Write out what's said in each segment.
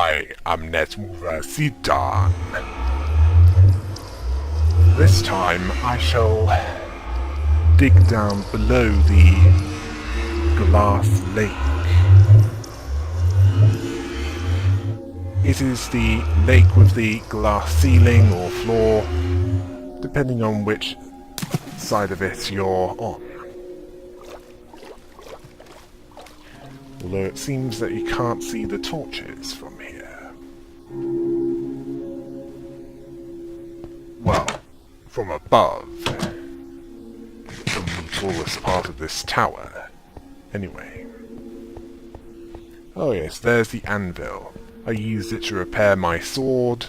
I am NetMoverSitan. This time I shall dig down below the glass lake. It is the lake with the glass ceiling or floor, depending on which side of it you're on. Although it seems that you can't see the torches from here. Well, from above. From the tallest part of this tower. Anyway. Oh yes, there's the anvil. I used it to repair my sword.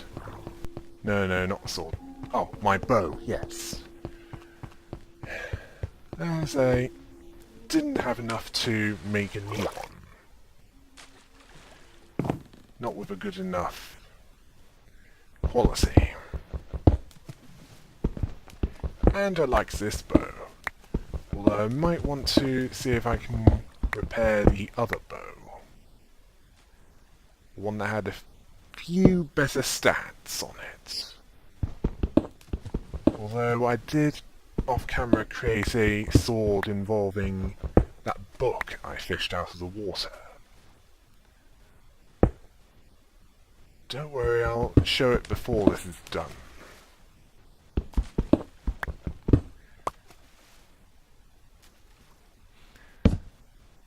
No, not the sword. Oh, my bow, yes. As I didn't have enough to make a new one. Not with a good enough quality. And I like this bow. Although I might want to see if I can repair the other bow. One that had a few better stats on it. Although I did off-camera create a sword involving that book I fished out of the water. Don't worry, I'll show it before this is done.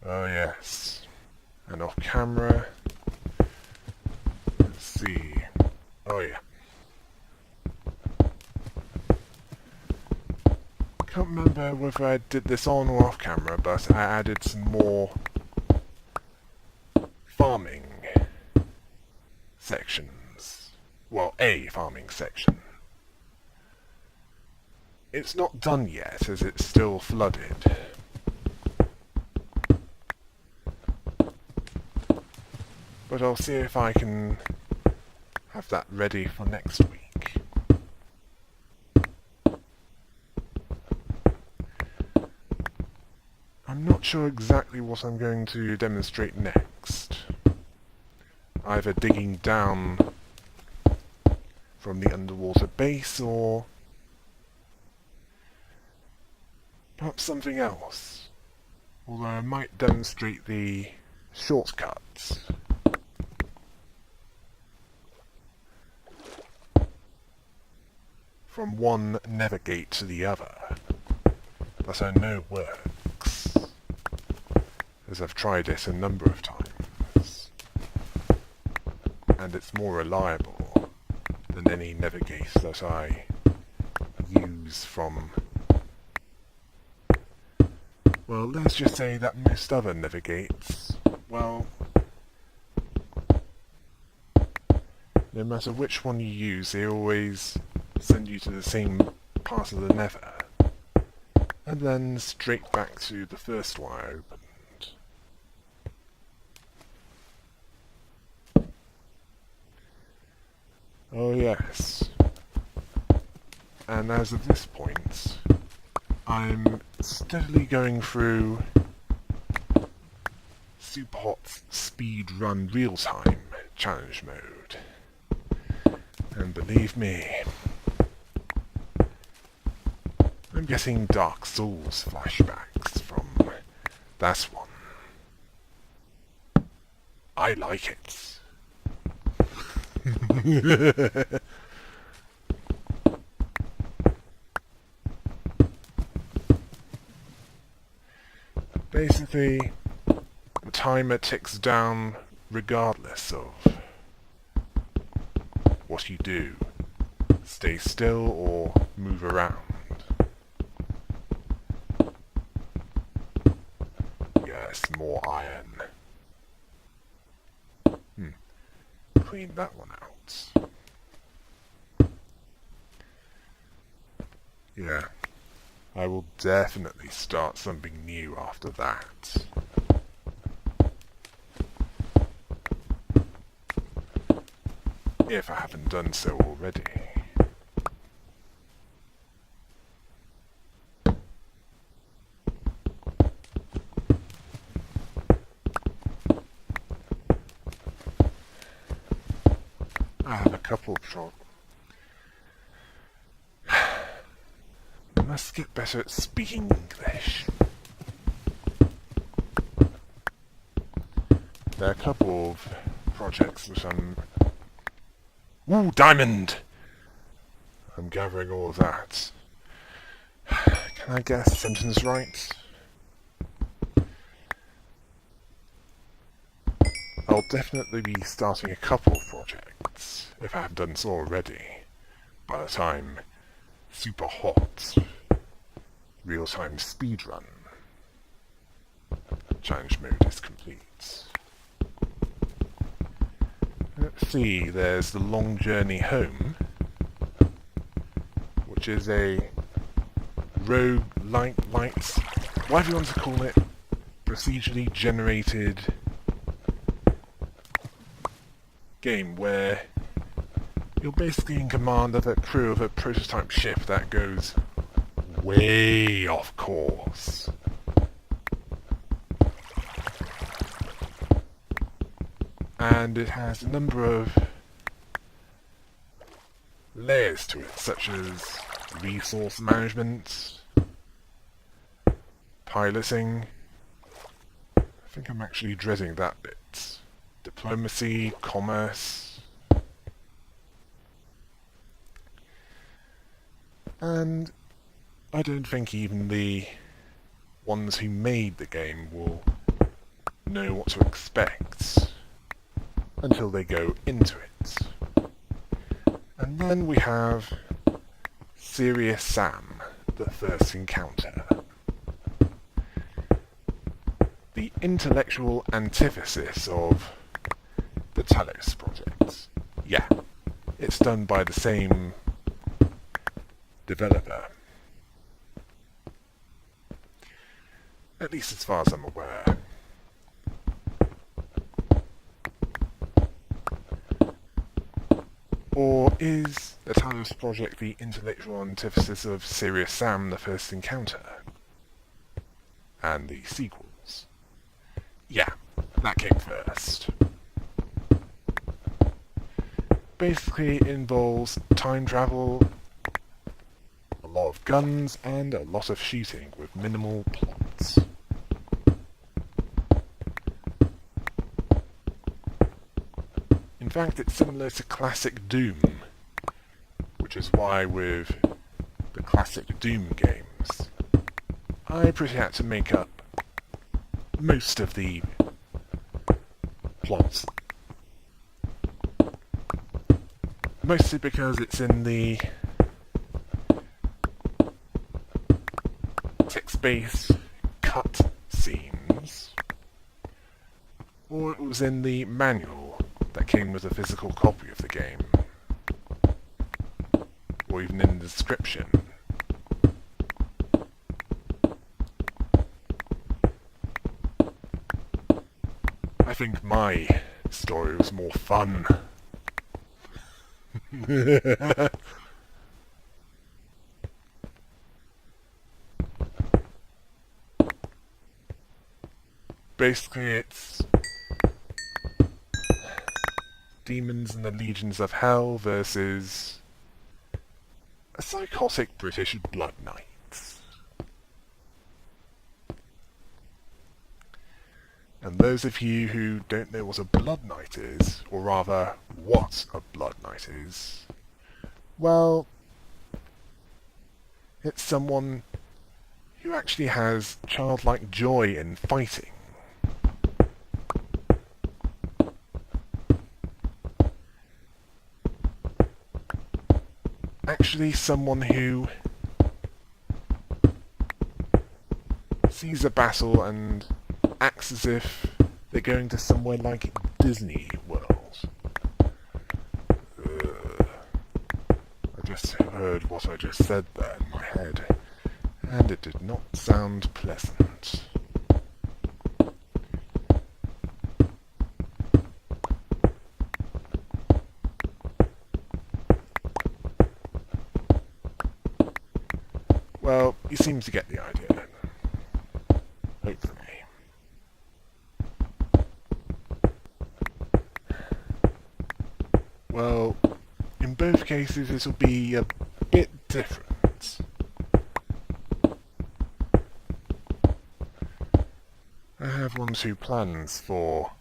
Oh yes. And off camera. Let's see. Oh yeah. Can't remember whether I did this on or off camera, but I added some more farming sections. Well, a farming section. It's not done yet, as it's still flooded. But I'll see if I can have that ready for next week. I'm not sure exactly what I'm going to demonstrate next. Either digging down from the underwater base or perhaps something else. Although I might demonstrate the shortcuts. From one nether gate to the other, that I know works, as I've tried it a number of times, and it's more reliable than any nether gate that I use from, well, let's just say that most other nether gates, well, no matter which one you use, they always send you to the same part of the nether, and then straight back to the first one I opened. Oh yes. And as of this point, I'm steadily going through Super Hot Speed Run Real Time Challenge Mode. And believe me, I'm getting Dark Souls flashbacks from that one. I like it. Basically, the timer ticks down regardless of what you do. Stay still or move around. Yes, more iron. Clean that one out. Yeah, I will definitely start something new after that. If I haven't done so already. couple of I must get better at speaking English. There are a couple of projects which I'm... Ooh, diamond! I'm gathering all of that. Can I get a sentence right? I'll definitely be starting a couple of projects, if I haven't done so already, by the time Super Hot Real-Time Speedrun challenge mode is complete. Let's see, there's the Long Journey Home, which is a roguelike, whatever you want to call it, procedurally generated game where you're basically in command of a crew of a prototype ship that goes way off course. And it has a number of layers to it, such as resource management, piloting. I think I'm actually dreading that bit. Diplomacy, commerce. And I don't think even the ones who made the game will know what to expect until they go into it. And then we have Serious Sam, the First Encounter. The intellectual antithesis of the Talos project. Yeah, it's done by the same developer. At least as far as I'm aware. Or is the Talos project the intellectual antithesis of Serious Sam, the First Encounter? And the sequels? Yeah, that came first. Basically it involves time travel, a lot of guns, and a lot of shooting with minimal plots. In fact, it's similar to classic Doom, which is why with the classic Doom games, I pretty had to make up most of the plots. Mostly because it's in the text-based cut scenes, or it was in the manual that came with a physical copy of the game, or even in the description. I think my story was more fun. Basically, it's demons and the legions of hell versus a psychotic British blood knight. And those of you who don't know what a blood knight is, or rather, what a blood knight is, well, it's someone who actually has childlike joy in fighting. Actually someone who sees a battle and acts as if they're going to somewhere like Disney World. I just heard what I just said there in my head, and it did not sound pleasant. Well, you seem to get the idea. Hopefully. Well, cases it'll be a bit different. I have one or two plans for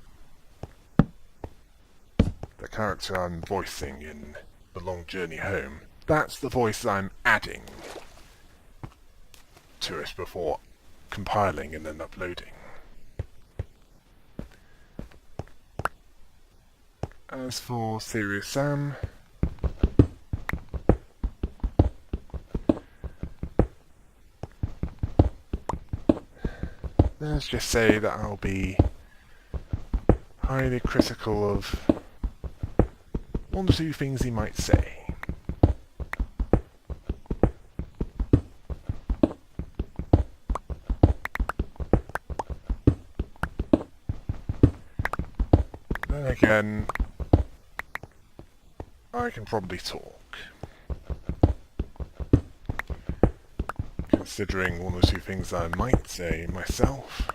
the character I'm voicing in The Long Journey Home. That's the voice I'm adding to it before compiling and then uploading. As for Serious Sam, let's just say that I'll be highly critical of one or two things he might say. Then again, I can probably talk, considering one or two things I might say myself.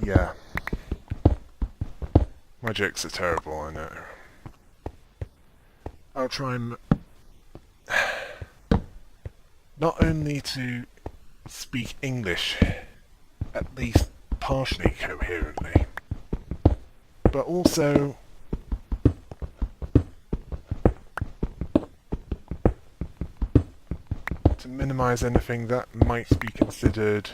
Yeah. My jokes are terrible, I know. I'll try and not only to speak English at least partially coherently, but also to minimize anything that might be considered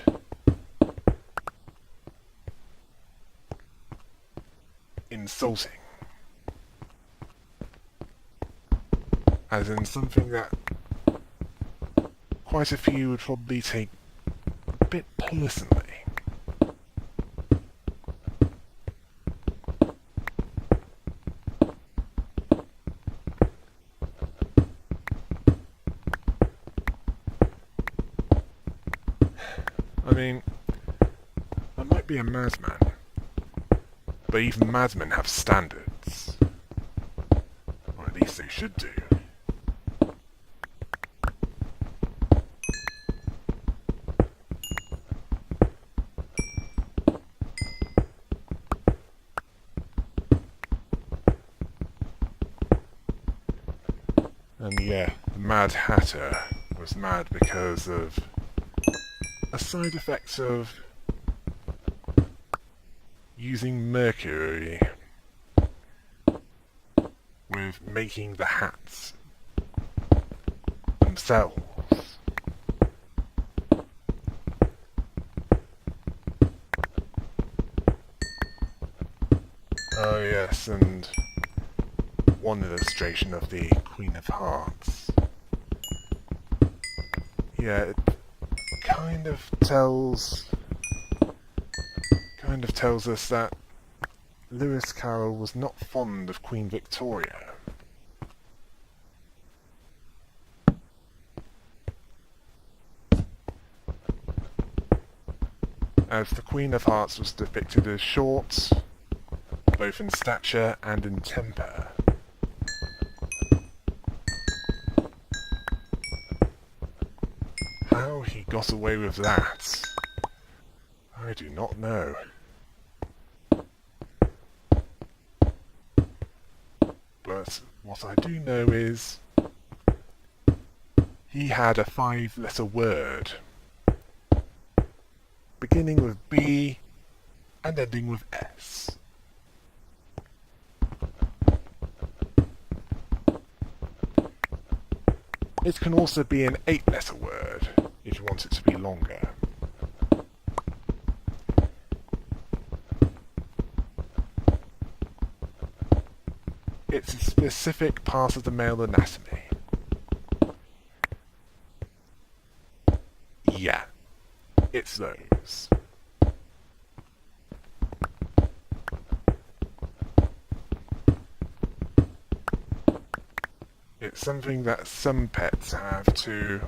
insulting. As in something that quite a few would probably take a bit personally. I mean, I might be a madman, but even madmen have standards. Or at least they should do. And yeah, the Mad Hatter was mad because of a side effect of using mercury with making the hats themselves. Oh yes, and one illustration of the Queen of Hearts. Yeah, it kind of tells us that Lewis Carroll was not fond of Queen Victoria. As the Queen of Hearts was depicted as short, both in stature and in temper. How he got away with that, I do not know. But what I do know is he had a 5-letter word beginning with B and ending with S. It can also be an 8-letter word if you want it to be longer. It's a specific part of the male anatomy. Yeah, it's those. It's something that some pets have to,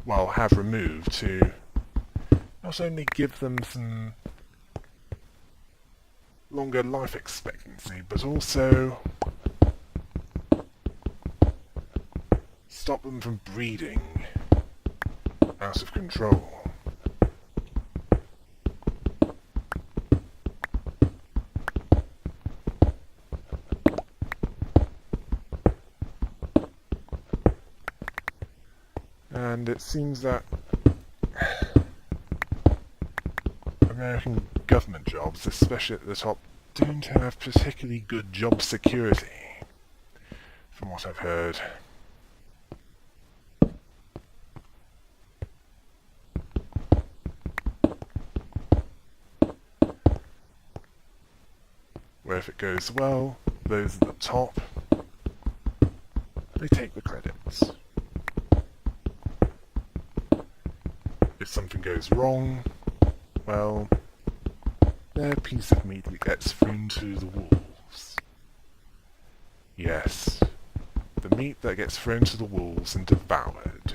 well, have removed to not only give them some longer life expectancy, but also stop them from breeding out of control. And it seems that American government jobs, especially at the top, don't have particularly good job security, from what I've heard. Where if it goes well, those at the top, they take the credits. If something goes wrong, well, their piece of meat gets thrown to the wolves. Yes, the meat that gets thrown to the wolves and devoured.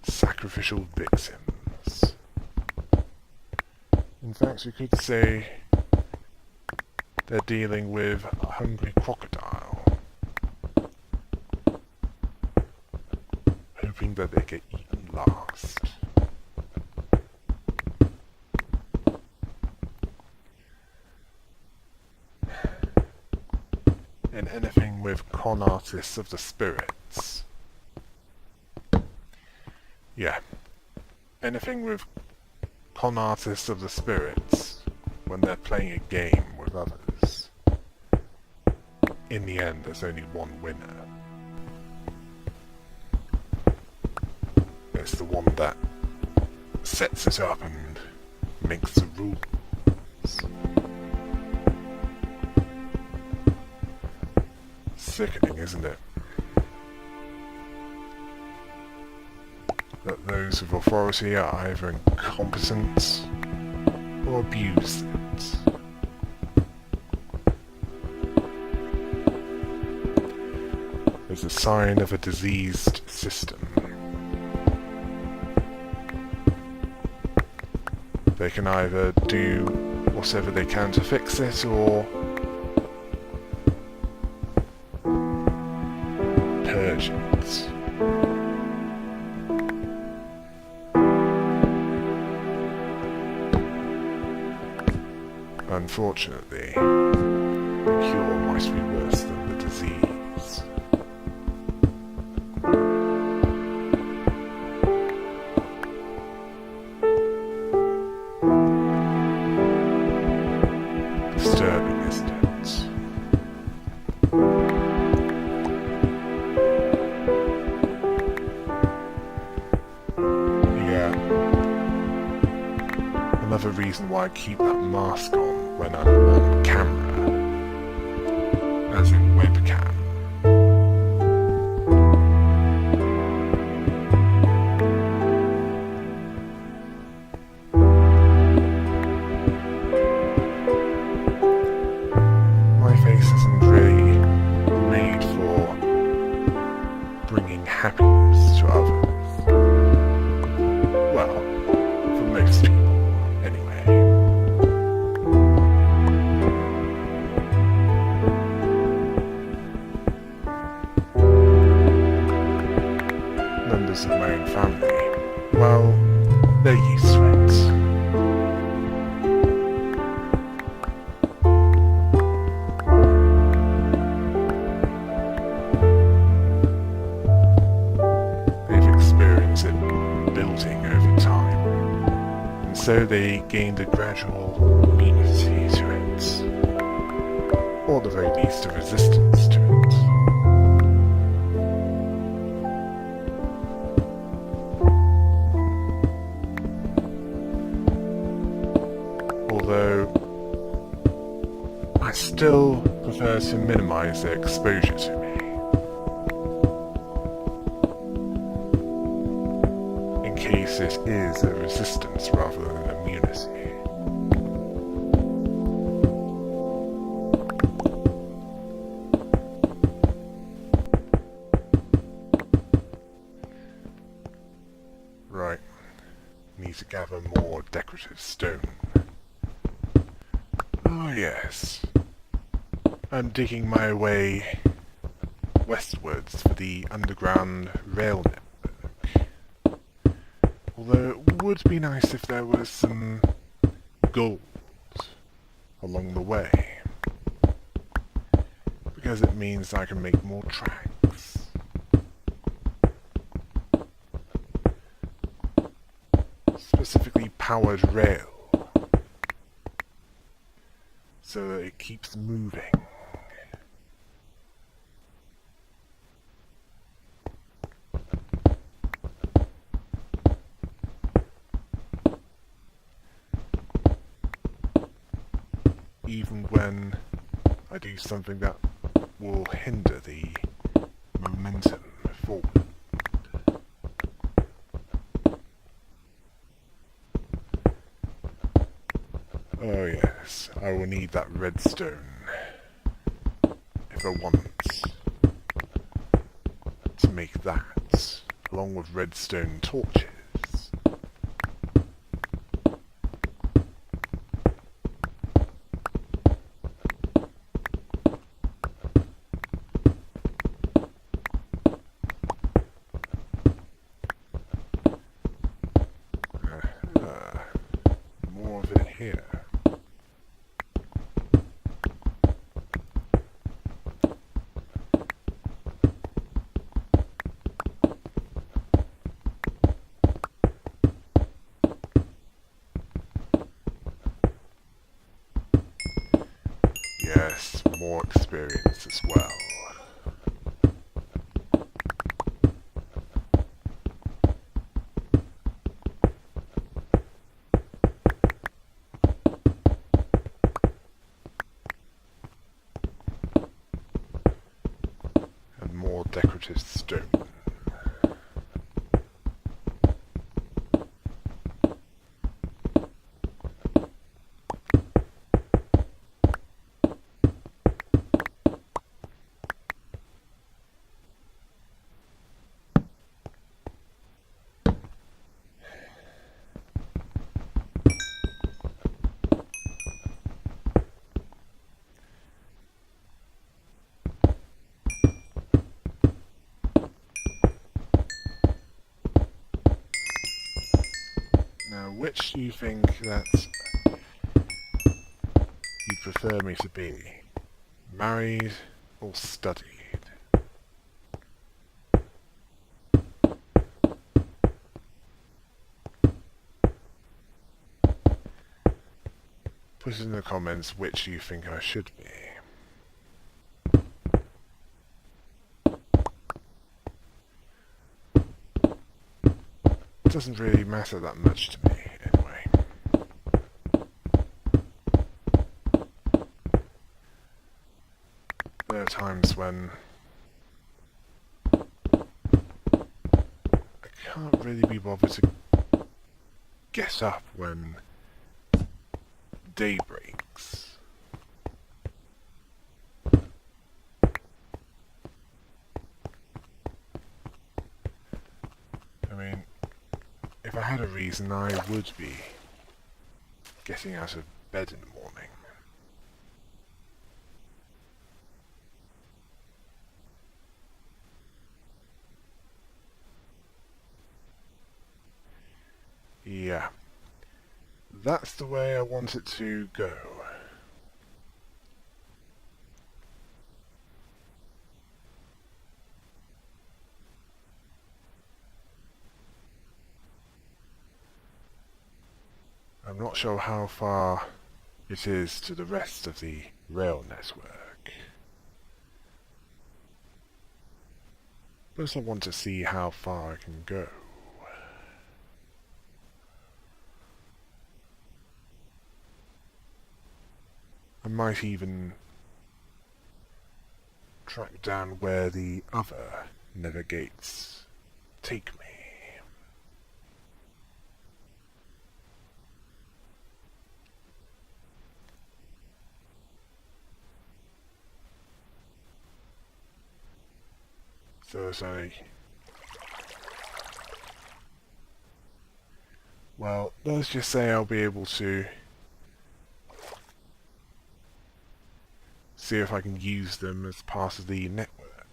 Sacrificial victims. In fact, you could say they're dealing with a hungry crocodile, hoping that they get eaten last. And anything with con artists of the spirits. Yeah. Anything with con artists of the spirits when they're playing a game with others. In the end, there's only one winner. It's the one that sets it up and makes the rules. Sickening, isn't it? That those with authority are either incompetent or abuse it. It's a sign of a diseased system. They can either do whatever they can to fix it, or purge it. Unfortunately, the cure might be worse than the disease. Disturbing, isn't it? Yeah. Another reason why I keep that mask on when I'm on camera, as in webcam. My face isn't really made for bringing happiness to others. Well, for most people, anyway. Members of my own family, well, they're used to it. They've experienced it building over time, and so they gained a gradual immunity to it, or at the very least a resistance to it. Although I still prefer to minimize their exposure to me, in case it is a resistance rather than an immunity. Right, need to gather more decorative stone. Oh yes, I'm digging my way westwards for the underground rail network. Although it would be nice if there was some gold along the way, because it means I can make more tracks. Specifically powered rail, so that it keeps moving. Even when I do something that will hinder the momentum forward. Oh yes, I will need that redstone if I want to make that, along with redstone torches. More of it here. Yes, more experience as well. And more decorative stone. Now, which do you think that you'd prefer me to be? Married or studied? Put in the comments which you think I should be. It doesn't really matter that much to me, anyway. There are times when I can't really be bothered to get up when day breaks. I mean, if I had a reason, I would be getting out of bed in the morning. Yeah, that's the way I want it to go. I'm not sure how far it is to the rest of the rail network, but I want to see how far I can go. I might even track down where the other nether gates take me. So well, let's just say I'll be able to see if I can use them as part of the network.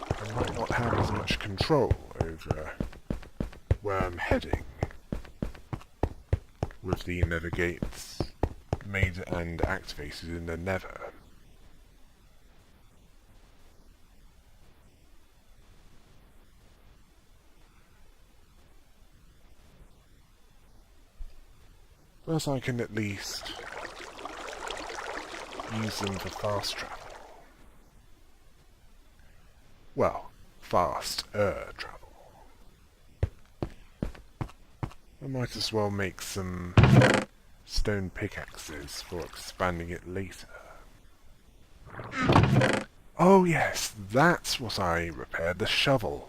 I might not have as much control over where I'm heading with the nether gates made and activated in the nether. But I can at least use them for fast travel. Well, faster travel. I might as well make some stone pickaxes for expanding it later. Oh yes, that's what I repaired, the shovel.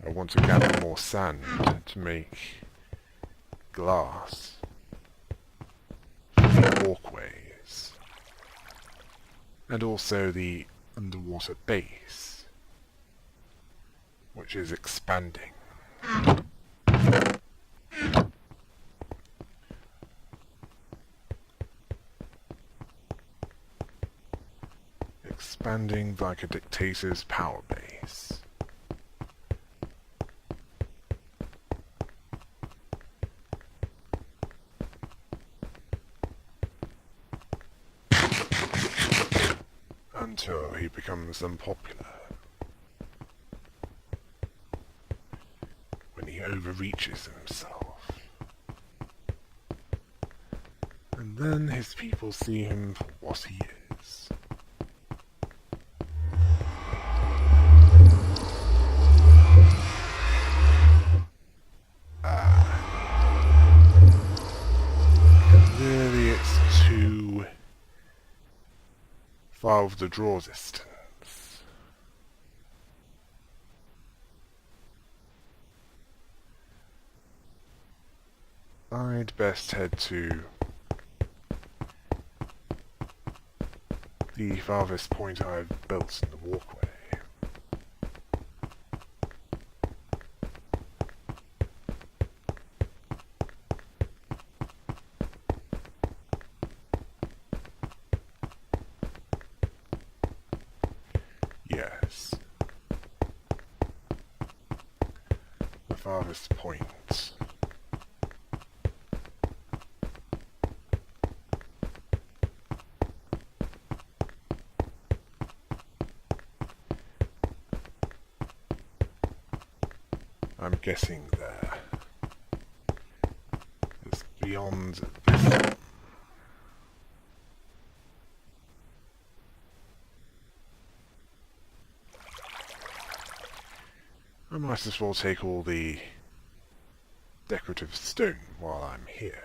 I want to gather more sand to make glass for the walkways, and also the underwater base, which is expanding. Expanding like a dictator's power base. Until he becomes unpopular. When he overreaches himself. And then his people see him for what he is. Clearly it's too far of the draw distance. I'd best head to the farthest point I've built in the walkway. Yes. The farthest point. I'm guessing there. It's beyond this one. I might as well take all the decorative stone while I'm here.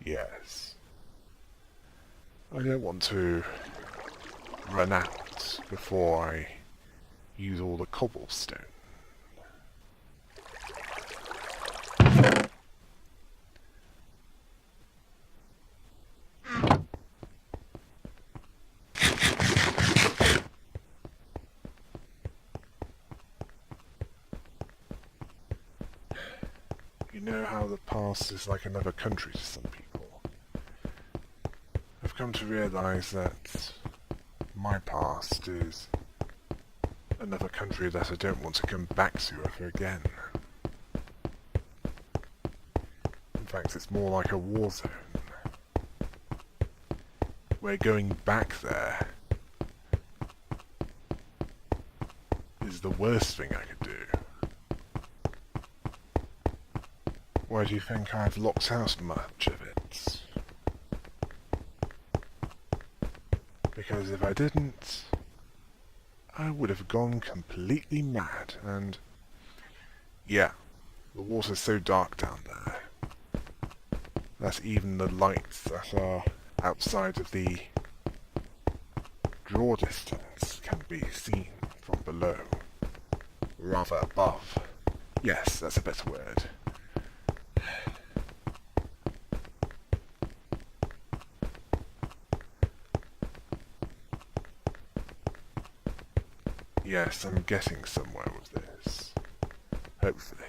Yes. I don't want to run out before I use all the cobblestone. You know how the past is like another country to some people. I've come to realize that my past is another country that I don't want to come back to ever again. In fact, it's more like a war zone, where going back there is the worst thing I could do. Why do you think I've locked out much of it? Because if I didn't, I would have gone completely mad, and Yeah, the water's so dark down there that even the lights that are outside of the draw distance can be seen from below. Rather above. Yes, that's a better word. Yes, I'm getting somewhere with this. Hopefully.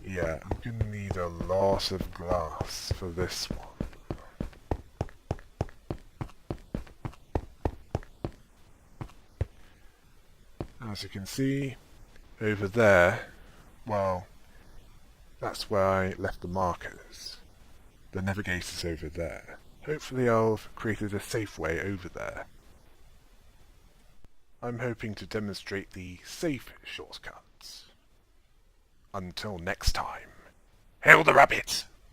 Yeah, I'm gonna need a lot of glass for this one. As you can see, over there, well, that's where I left the markers. The navigator's over there. Hopefully I've created a safe way over there. I'm hoping to demonstrate the safe shortcuts. Until next time, hail the rabbit!